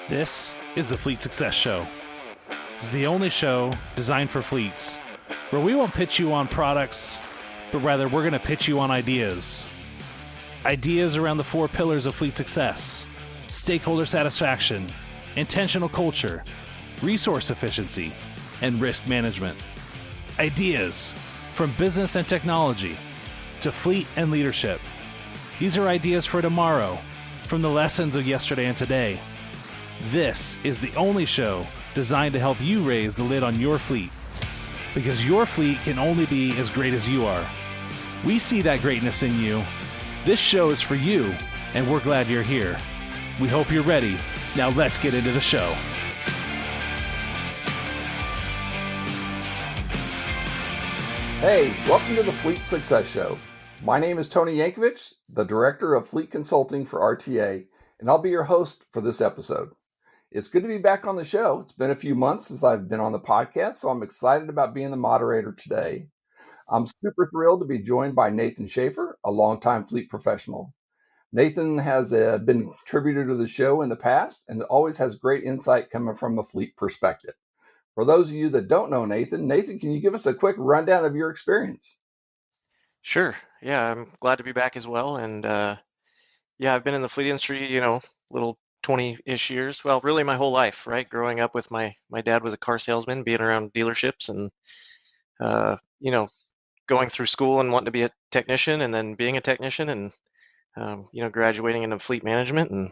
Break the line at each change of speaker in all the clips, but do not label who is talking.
This is the Fleet Success Show. It's the only show designed for fleets where we won't pitch you on products, but rather we're going to pitch you on ideas. Ideas around the 4 pillars of fleet success: stakeholder satisfaction, intentional culture, resource efficiency, and risk management. Ideas from business and technology to fleet and leadership. These are ideas for tomorrow, from the lessons of yesterday and today. This is the only show designed to help you raise the lid on your fleet, because your fleet can only be as great as you are. We see that greatness in you. This show is for you, and we're glad you're here. We hope you're ready. Now let's get into the show.
Hey, welcome to the Fleet Success Show. My name is Tony Yankovich, the Director of Fleet Consulting for RTA, and I'll be your host for this episode. It's good to be back on the show. It's been a few months since I've been on the podcast, so I'm excited about being the moderator today. I'm super thrilled to be joined by Nathan Schafer, a longtime fleet professional. Nathan has been a contributor to the show in the past and always has great insight coming from a fleet perspective. For those of you that don't know Nathan, can you give us a quick rundown of your experience?
Sure. Yeah, I'm glad to be back as well. And I've been in the fleet industry, little 20-ish years. Well, really my whole life, right? Growing up with my dad was a car salesman, being around dealerships and, uh, you know, going through school and wanting to be a technician and then being a technician and, graduating into fleet management and,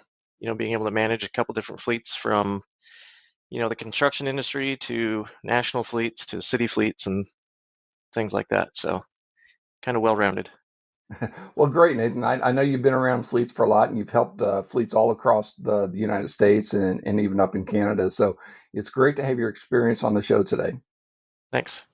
being able to manage a couple different fleets from, the construction industry to national fleets to city fleets and things like that. So kind of well-rounded.
Well, great, Nathan. I know you've been around fleets for a lot, and you've helped fleets all across the United States and even up in Canada. So it's great to have your experience on the show today.
Thanks.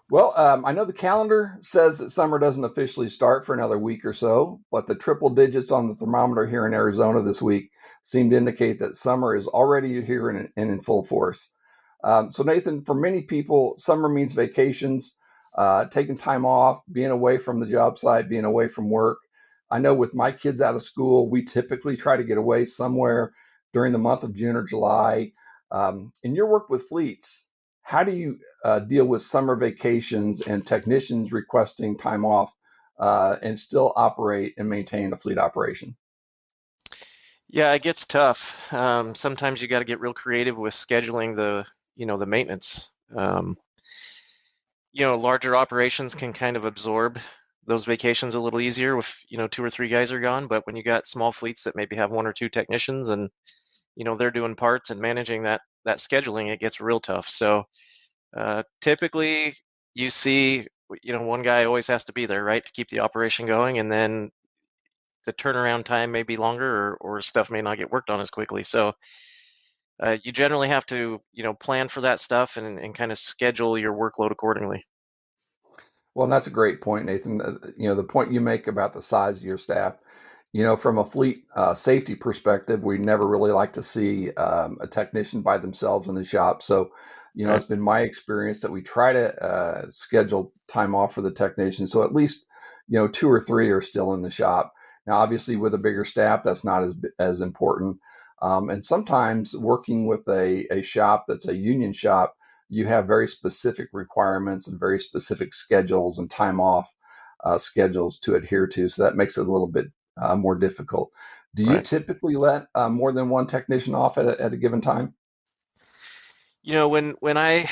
Well, I know the calendar says that summer doesn't officially start for another week or so, but the triple digits on the thermometer here in Arizona this week seem to indicate that summer is already here and in full force. So, Nathan, for many people, summer means vacations, taking time off, being away from the job site, being away from work. I know with my kids out of school, we typically try to get away somewhere during the month of June or July. In your work with fleets, how do you deal with summer vacations and technicians requesting time off and still operate and maintain a fleet operation?
Yeah, it gets tough. Sometimes you got to get real creative with scheduling the maintenance. Larger operations can kind of absorb those vacations a little easier if, 2 or 3 guys are gone. But when you got small fleets that maybe have 1 or 2 technicians and, they're doing parts and managing that scheduling, it gets real tough. So typically you see, one guy always has to be there, right, to keep the operation going. And then the turnaround time may be longer or stuff may not get worked on as quickly. So you generally have to, plan for that stuff and kind of schedule your workload accordingly.
Well, and that's a great point, Nathan. The point you make about the size of your staff, from a fleet safety perspective, we never really like to see a technician by themselves in the shop. So,
Right.
it's been my experience that we try to schedule time off for the technician. So at least, 2 or 3 are still in the shop. Now, obviously, with a bigger staff, that's not as important. And sometimes working with a shop that's a union shop, you have very specific requirements and very specific schedules and time off schedules to adhere to. So that makes it a little bit more difficult. Do you
Right.
typically let more than one technician off at a given time?
When I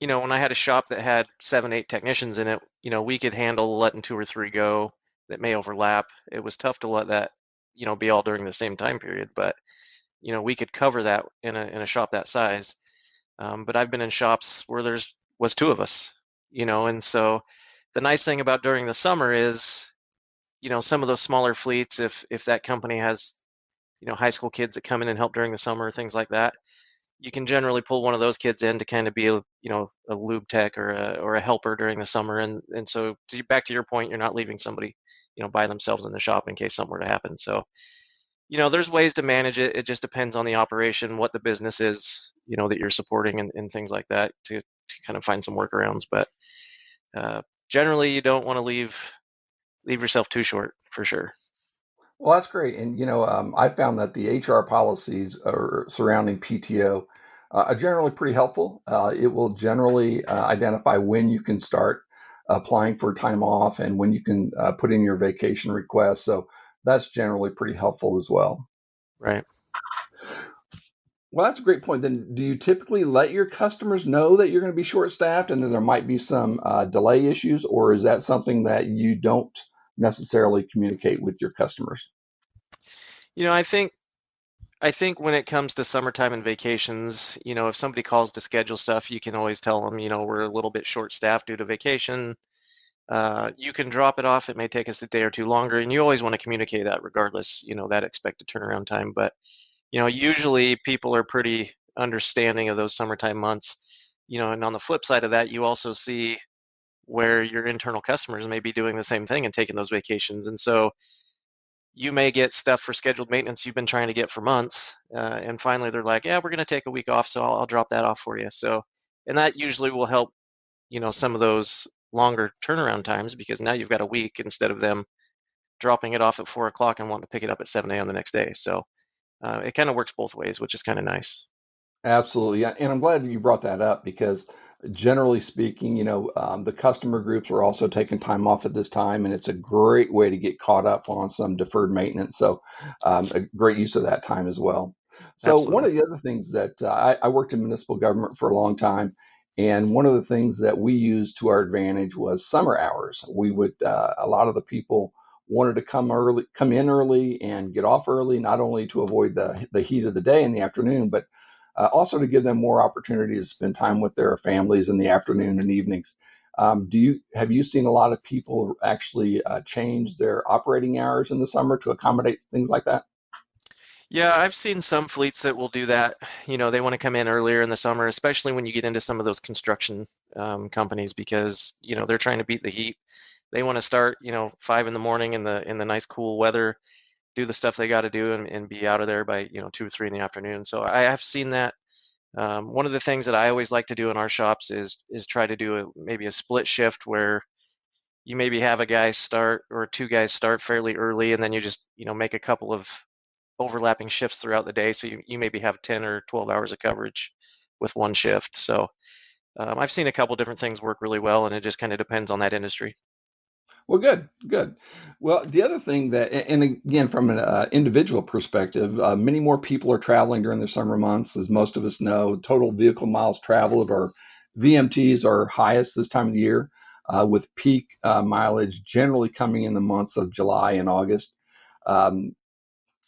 had a shop that had 7, 8 technicians in it, we could handle letting 2 or 3 go that may overlap. It was tough to let that, be all during the same time period, but we could cover that in a shop that size. But I've been in shops where was 2 of us, and so the nice thing about during the summer is, some of those smaller fleets, if that company has, high school kids that come in and help during the summer, things like that, you can generally pull one of those kids in to kind of be a lube tech or a helper during the summer. And so back to your point, you're not leaving somebody, by themselves in the shop in case something were to happen. So, there's ways to manage it. It just depends on the operation, what the business is, that you're supporting and things like that to kind of find some workarounds. But generally you don't want to leave yourself too short for sure.
Well, that's great. And, I found that the HR policies surrounding PTO are generally pretty helpful. It will generally identify when you can start applying for time off and when you can put in your vacation request. So that's generally pretty helpful as well.
Right.
Well, that's a great point. Then, do you typically let your customers know that you're going to be short-staffed and that there might be some delay issues, or is that something that you don't necessarily communicate with your customers?
You know, I think when it comes to summertime and vacations, if somebody calls to schedule stuff, you can always tell them, we're a little bit short staffed due to vacation. You can drop it off. It may take us a day or two longer, and you always want to communicate that regardless, that expected turnaround time. But, usually people are pretty understanding of those summertime months, and on the flip side of that, you also see where your internal customers may be doing the same thing and taking those vacations. And so you may get stuff for scheduled maintenance you've been trying to get for months, and finally they're like, "Yeah, we're going to take a week off, so I'll drop that off for you." So, and that usually will help, some of those longer turnaround times because now you've got a week instead of them dropping it off at 4 o'clock and wanting to pick it up at 7 a.m. the next day. So it kind of works both ways, which is kind of nice.
Absolutely. Yeah, and I'm glad you brought that up because generally speaking, the customer groups are also taking time off at this time, and it's a great way to get caught up on some deferred maintenance. So, a great use of that time as well. So, one
Absolutely.
of the other things that I worked in municipal government for a long time, and one of the things that we used to our advantage was summer hours. We would a lot of the people wanted to come in early and get off early, not only to avoid the heat of the day in the afternoon, but also to give them more opportunity to spend time with their families in the afternoon and evenings. Have you seen a lot of people actually change their operating hours in the summer to accommodate things like that?
Yeah, I've seen some fleets that will do that. They want to come in earlier in the summer, especially when you get into some of those construction companies because, they're trying to beat the heat. They want to start, 5 in the morning in the nice cool weather, do the stuff they got to do and be out of there by, 2 or 3 in the afternoon. So I have seen that. One of the things that I always like to do in our shops is try to do maybe a split shift where you maybe have a guy start or two guys start fairly early, and then you just make a couple of overlapping shifts throughout the day. So you maybe have 10 or 12 hours of coverage with one shift. So I've seen a couple different things work really well, and it just kind of depends on that industry.
Well, good, good. Well, the other thing that, and again, from an individual perspective, many more people are traveling during the summer months, as most of us know. Total vehicle miles traveled, or VMTs, are highest this time of the year, with peak mileage generally coming in the months of July and August. Um,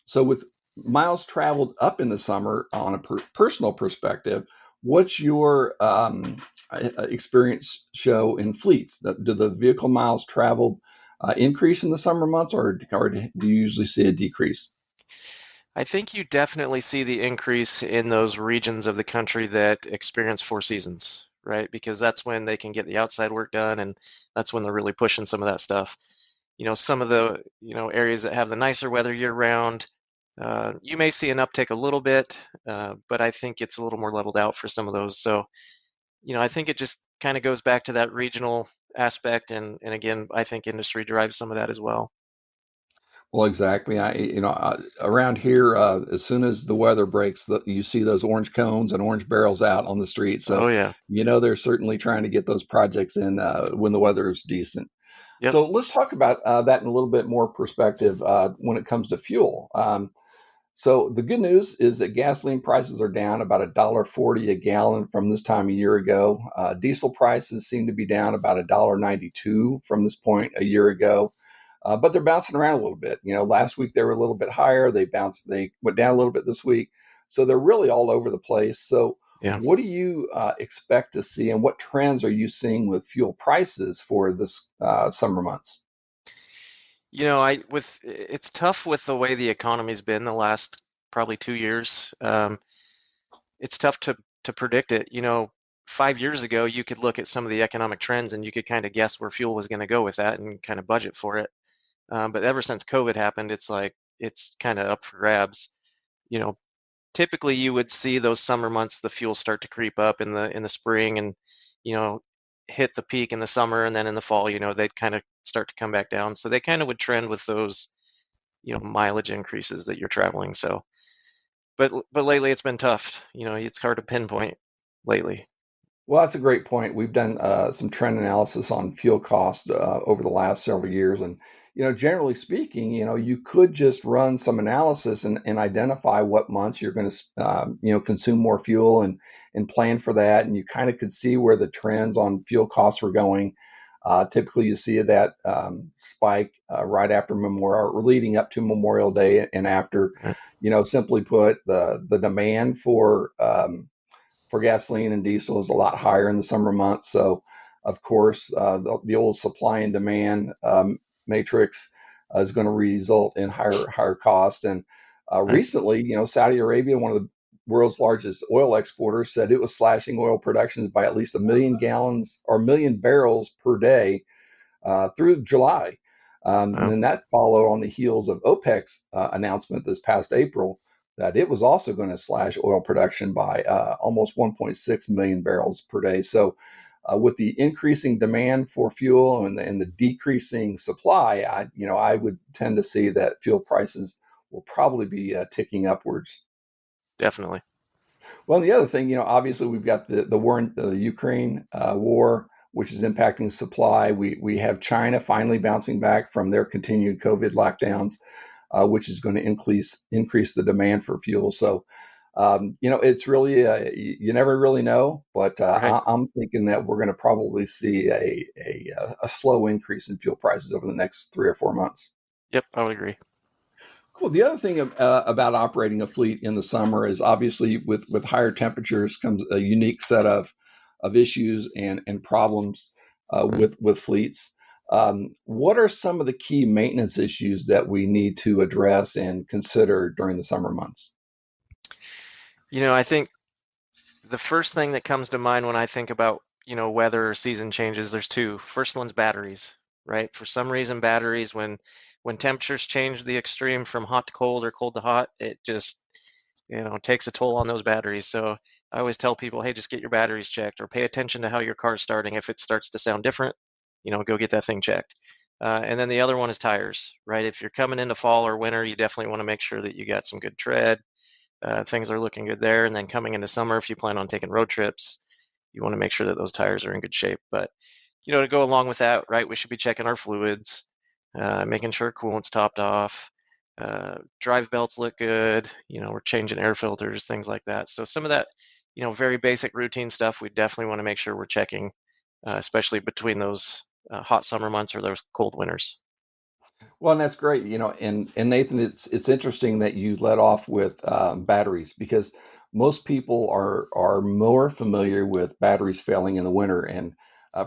So, with miles traveled up in the summer on a personal perspective, what's your experience show in fleets? Do the vehicle miles traveled increase in the summer months, or do you usually see a decrease?
I think you definitely see the increase in those regions of the country that experience four seasons, right? Because that's when they can get the outside work done, and that's when they're really pushing some of that stuff. Some of the, areas that have the nicer weather year round, you may see an uptick a little bit, but I think it's a little more leveled out for some of those. So, I think it just kind of goes back to that regional aspect, and again, I think industry drives some of that as well.
Well, exactly. Around here, as soon as the weather breaks, you see those orange cones and orange barrels out on the street.
Oh
So,
yeah.
they're certainly trying to get those projects in when the weather is decent.
Yep.
So let's talk about that in a little bit more perspective when it comes to fuel. So the good news is that gasoline prices are down about $1.40 a gallon from this time a year ago. Diesel prices seem to be down about $1.92 from this point a year ago. But they're bouncing around a little bit. Last week they were a little bit higher. They went down a little bit this week. So they're really all over the place. So
Yeah.
what do you expect to see, and what trends are you seeing with fuel prices for this summer months?
It's tough with the way the economy's been the last probably 2 years. It's tough to predict it. 5 years ago, you could look at some of the economic trends and you could kind of guess where fuel was going to go with that and kind of budget for it. But ever since COVID happened, it's like it's kind of up for grabs. You know, Typically you would see those summer months the fuel start to creep up in the spring and you know hit the peak in the summer, and then in the fall they'd kind of start to come back down. So they kind of would trend with those mileage increases that you're traveling. So, but lately it's been tough. It's hard to pinpoint lately.
Well, that's a great point. We've done some trend analysis on fuel costs over the last several years, and generally speaking, you could just run some analysis and identify what months you're going to, consume more fuel and plan for that, and you kind of could see where the trends on fuel costs were going. Typically, you see that spike right after Memorial, or leading up to Memorial Day, and after.
Right.
Simply put, the demand for gasoline and diesel is a lot higher in the summer months. So, of course, the old supply and demand matrix is going to result in higher costs. And
Right.
recently, Saudi Arabia, one of the world's largest oil exporters, said it was slashing oil productions by at least 1 million gallons or 1 million barrels per day through July. And
Wow.
then that followed on the heels of OPEC's announcement this past April that it was also going to slash oil production by almost 1.6 million barrels per day. So, with the increasing demand for fuel and the decreasing supply, I would tend to see that fuel prices will probably be ticking upwards.
Definitely.
Well, the other thing, obviously we've got the war in the Ukraine war, which is impacting supply. We have China finally bouncing back from their continued COVID lockdowns, which is going to increase the demand for fuel. So, it's really you never really know, but
Right.
I'm thinking that we're going to probably see a slow increase in fuel prices over the next 3 or 4 months.
Yep, I would agree.
Cool. The other thing about operating a fleet in the summer is obviously with higher temperatures comes a unique set of issues and problems
Right.
with fleets. What are some of the key maintenance issues that we need to address and consider during the summer months?
I think the first thing that comes to mind when I think about, weather or season changes, there's two. First one's batteries, right? For some reason, batteries, when temperatures change the extreme from hot to cold or cold to hot, it just, takes a toll on those batteries. So I always tell people, hey, just get your batteries checked or pay attention to how your car's starting. If it starts to sound different, go get that thing checked. And then the other one is tires, right? If you're coming into fall or winter, you definitely want to make sure that you got some good tread. Things are looking good there. And then coming into summer, if you plan on taking road trips, you want to make sure that those tires are in good shape. But, to go along with that, right, we should be checking our fluids, making sure coolant's topped off, drive belts look good, we're changing air filters, things like that. So some of that, very basic routine stuff, we definitely want to make sure we're checking, especially between those hot summer months or those cold winters.
Well, and that's great, and Nathan, it's interesting that you led off with batteries because most people are more familiar with batteries failing in the winter, and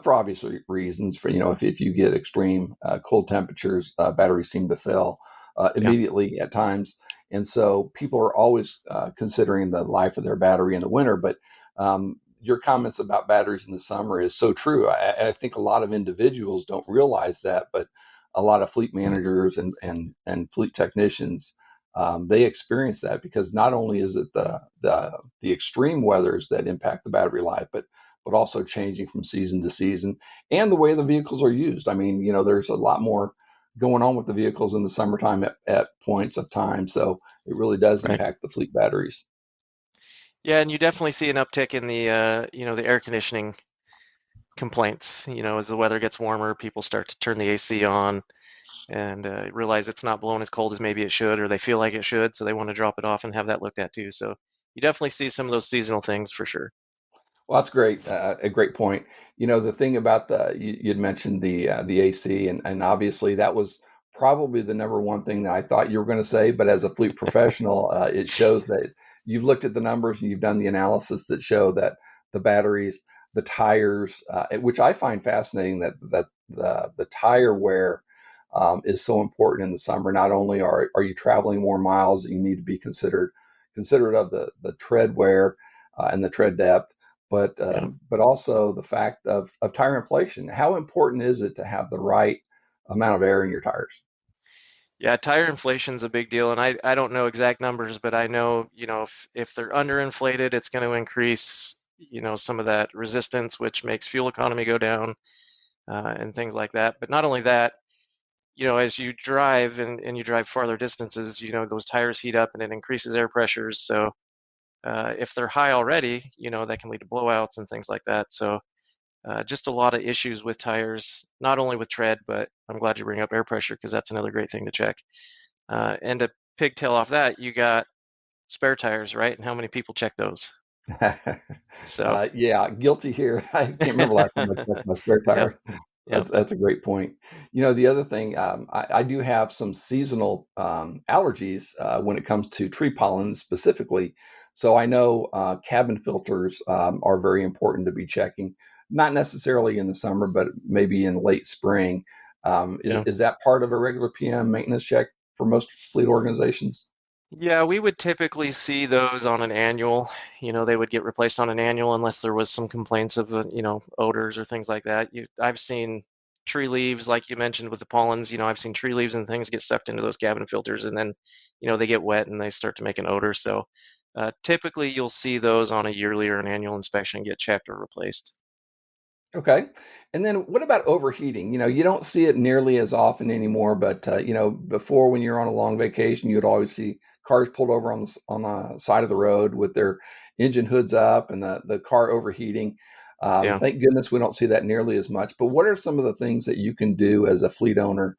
for obvious reasons. For if you get extreme cold temperatures, batteries seem to fail
Yeah.
immediately at times, and so people are always considering the life of their battery in the winter. But your comments about batteries in the summer is so true. I think a lot of individuals don't realize that, but a lot of fleet managers and fleet technicians, they experience that because not only is it the extreme weathers that impact the battery life, but also changing from season to season and the way the vehicles are used. I mean, there's a lot more going on with the vehicles in the summertime at points of time, so it really does
Right.
impact the fleet batteries.
Yeah, and you definitely see an uptick in the air conditioning complaints. As the weather gets warmer, people start to turn the AC on and realize it's not blowing as cold as maybe it should, or they feel like it should, so they want to drop it off and have that looked at too. So you definitely see some of those seasonal things for sure.
Well, that's great. A great point. The thing about you'd mentioned the AC, and obviously that was probably the number one thing that I thought you were going to say. But as a fleet professional, it shows that you've looked at the numbers and you've done the analysis that show that the batteries, the tires, which I find fascinating that the tire wear is so important in the summer. Not only are you traveling more miles, you need to be considerate of the tread wear and the tread depth,
Yeah.
but also the fact of tire inflation. How important is it to have the right amount of air in your tires?
Yeah, tire inflation's a big deal, and I don't know exact numbers, but I know, if they're underinflated, it's going to increase, some of that resistance, which makes fuel economy go down, and things like that. But not only that, as you drive and you drive farther distances, those tires heat up and it increases air pressures. So if they're high already, that can lead to blowouts and things like that. So just a lot of issues with tires, not only with tread, but I'm glad you bring up air pressure because that's another great thing to check. And to pigtail off that, you got spare tires, right? And how many people check those? So,
Yeah, guilty here. I can't remember last time I checked my spare
yep,
tire.
yep,
That's a great point. The other thing, I do have some seasonal allergies when it comes to tree pollen specifically. So I know cabin filters are very important to be checking, not necessarily in the summer, but maybe in late spring.
yeah.
Is that part of a regular PM maintenance check for most fleet organizations?
Yeah, we would typically see those on an annual. They would get replaced on an annual unless there was some complaints of, odors or things like that. I've seen tree leaves, like you mentioned with the pollens. I've seen tree leaves and things get sucked into those cabin filters, and then, they get wet and they start to make an odor. So, typically you'll see those on a yearly or an annual inspection get checked or replaced.
Okay. And then what about overheating? You don't see it nearly as often anymore, but before when you're on a long vacation, you'd always see cars pulled over on the side of the road with their engine hoods up and the car overheating.
Yeah.
Thank goodness we don't see that nearly as much. But what are some of the things that you can do as a fleet owner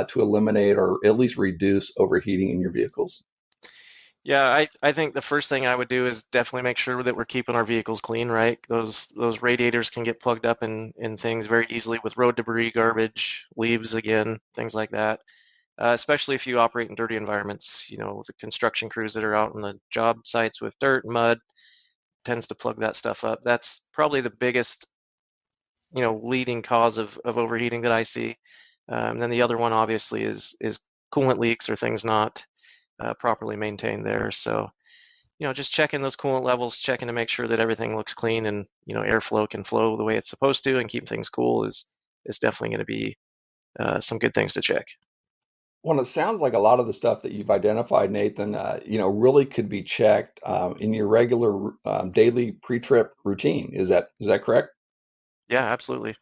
to eliminate or at least reduce overheating in your vehicles?
Yeah, I think the first thing I would do is definitely make sure that we're keeping our vehicles clean, right? Those radiators can get plugged up in things very easily with road debris, garbage, leaves again, things like that. Especially if you operate in dirty environments, the construction crews that are out on the job sites with dirt and mud tends to plug that stuff up. That's probably the biggest, leading cause of overheating that I see. Then the other one obviously is coolant leaks or things not properly maintained there. So, just checking those coolant levels, checking to make sure that everything looks clean and, airflow can flow the way it's supposed to and keep things cool is definitely going to be some good things to check.
Well, it sounds like a lot of the stuff that you've identified, Nathan, really could be checked in your regular daily pre-trip routine. Is that correct?
Yeah, absolutely.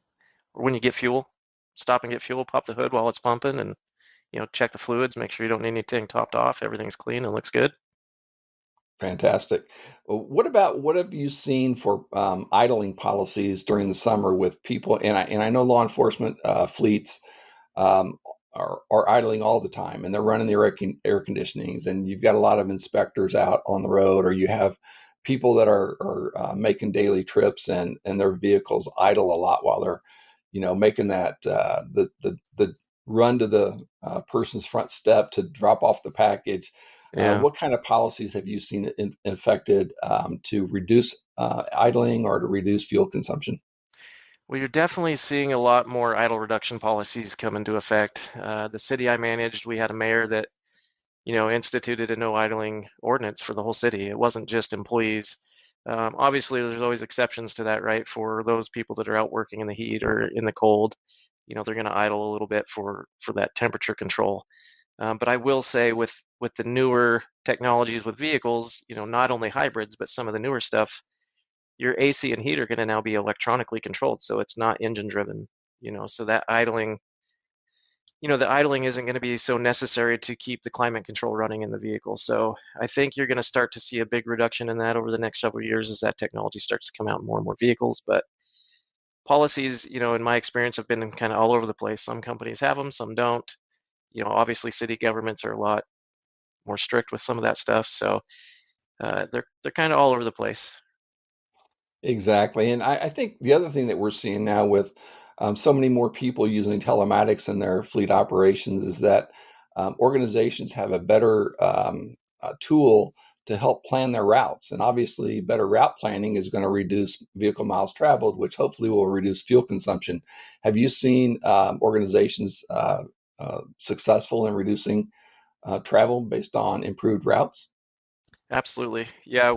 Or when you get fuel, stop and get fuel, pop the hood while it's pumping and, check the fluids, make sure you don't need anything topped off, everything's clean and looks good.
Fantastic. Well, what have you seen for idling policies during the summer with people? And I know law enforcement fleets um, are idling all the time, and they're running the air conditionings, and you've got a lot of inspectors out on the road, or you have people that are making daily trips, and their vehicles idle a lot while they're, making that the run to the person's front step to drop off the package.
Yeah.
What kind of policies have you seen infected to reduce idling or to reduce fuel consumption?
Well, you're definitely seeing a lot more idle reduction policies come into effect. The city I managed, we had a mayor that, instituted a no idling ordinance for the whole city. It wasn't just employees. Obviously, there's always exceptions to that, right? For those people that are out working in the heat or in the cold, they're going to idle a little bit for that temperature control. But I will say with the newer technologies with vehicles, not only hybrids, but some of the newer stuff, your AC and heat are going to now be electronically controlled, so it's not engine driven. So that idling, the idling isn't going to be so necessary to keep the climate control running in the vehicle. So I think you're going to start to see a big reduction in that over the next several years as that technology starts to come out in more and more vehicles. But policies, in my experience, have been kind of all over the place. Some companies have them, some don't. Obviously, city governments are a lot more strict with some of that stuff. So they're kind of all over the place.
Exactly. And I think the other thing that we're seeing now with so many more people using telematics in their fleet operations is that organizations have a better tool to help plan their routes. And obviously, better route planning is going to reduce vehicle miles traveled, which hopefully will reduce fuel consumption. Have you seen organizations successful in reducing travel based on improved routes?
Absolutely. Yeah,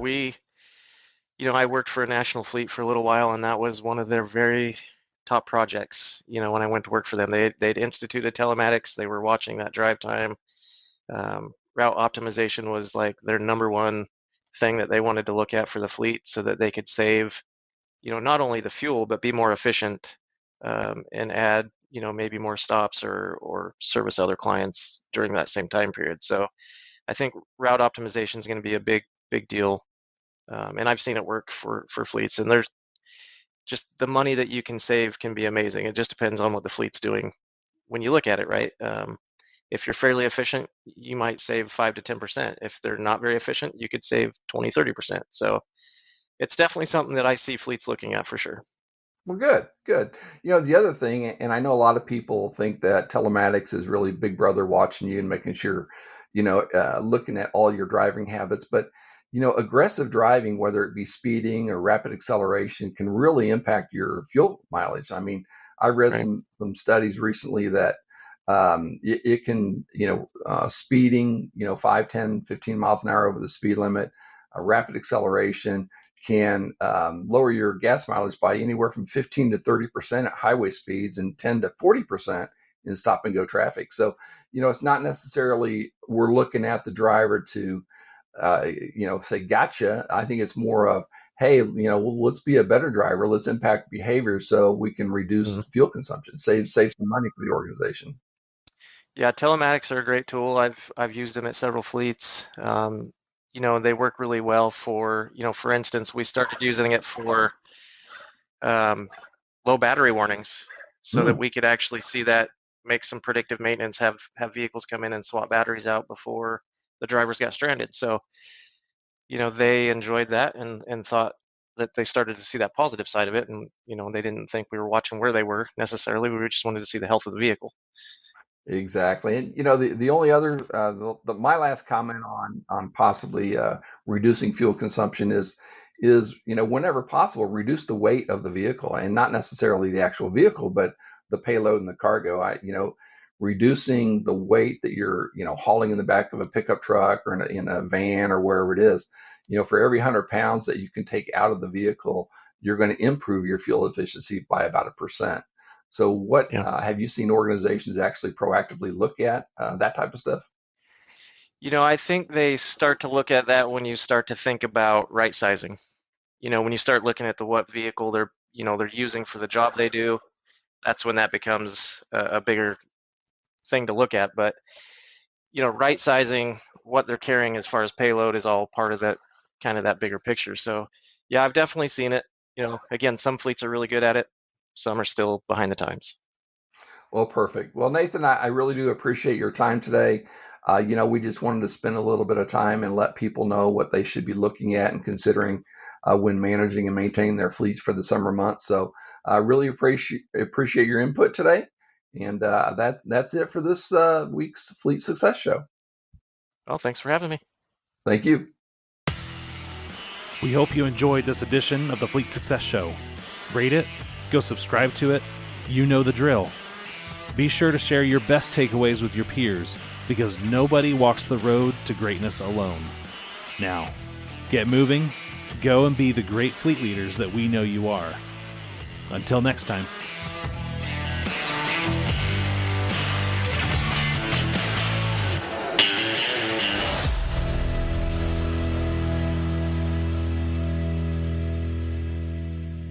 I worked for a national fleet for a little while, and that was one of their very top projects. When I went to work for them, they'd instituted telematics. They were watching that drive time. Route optimization was like their number one thing that they wanted to look at for the fleet, so that they could save, not only the fuel but be more efficient and add, maybe more stops or service other clients during that same time period. So I think route optimization is going to be a big deal. And I've seen it work for fleets, and there's just the money that you can save can be amazing. It just depends on what the fleet's doing when you look at it, right? If you're fairly efficient, you might save 5 to 10%. If they're not very efficient, you could save 20, 30%. So it's definitely something that I see fleets looking at for sure.
Well, good, good. The other thing, and I know a lot of people think that telematics is really Big Brother watching you and making sure, looking at all your driving habits. But, aggressive driving, whether it be speeding or rapid acceleration, can really impact your fuel mileage. I mean, I read
Right.
some studies recently that it can, speeding, 5, 10, 15 miles an hour over the speed limit, rapid acceleration can lower your gas mileage by anywhere from 15 to 30% at highway speeds and 10 to 40% in stop and go traffic. So, it's not necessarily we're looking at the driver to, say, gotcha. I think it's more of, hey, let's be a better driver. Let's impact behavior so we can reduce
Mhm.
fuel consumption, save some money for the organization.
Yeah, telematics are a great tool. I've used them at several fleets. They work really well for, for instance, we started using it for um, low battery warnings so that
Mm,
we could actually see that, make some predictive maintenance, have vehicles come in and swap batteries out before the drivers got stranded. So, they enjoyed that and thought that they started to see that positive side of it. And, they didn't think we were watching where they were necessarily. We just wanted to see the health of the vehicle.
exactly. And the only other my last comment on possibly reducing fuel consumption is whenever possible reduce the weight of the vehicle, and not necessarily the actual vehicle, but the payload and the cargo. Reducing the weight that you're hauling in the back of a pickup truck or in a van or wherever it is. For every 100 pounds that you can take out of the vehicle, you're going to improve your fuel efficiency by about 1%. So what
Yeah.
have you seen organizations actually proactively look at that type of stuff?
I think they start to look at that when you start to think about right sizing. When you start looking at what vehicle they're using for the job they do, that's when that becomes a bigger thing to look at. But, right sizing what they're carrying as far as payload is all part of that kind of that bigger picture. So yeah, I've definitely seen it. Again, some fleets are really good at it. Some are still behind the times.
Well, perfect. Well, Nathan, I really do appreciate your time today. We just wanted to spend a little bit of time and let people know what they should be looking at and considering when managing and maintaining their fleets for the summer months. So I really appreciate your input today. And that's it for this week's Fleet Success Show.
Well, thanks for having me.
Thank you.
We hope you enjoyed this edition of the Fleet Success Show. Rate it, go subscribe to it. You know the drill. Be sure to share your best takeaways with your peers, because nobody walks the road to greatness alone. Now, get moving, go and be the great fleet leaders that we know you are. Until next time.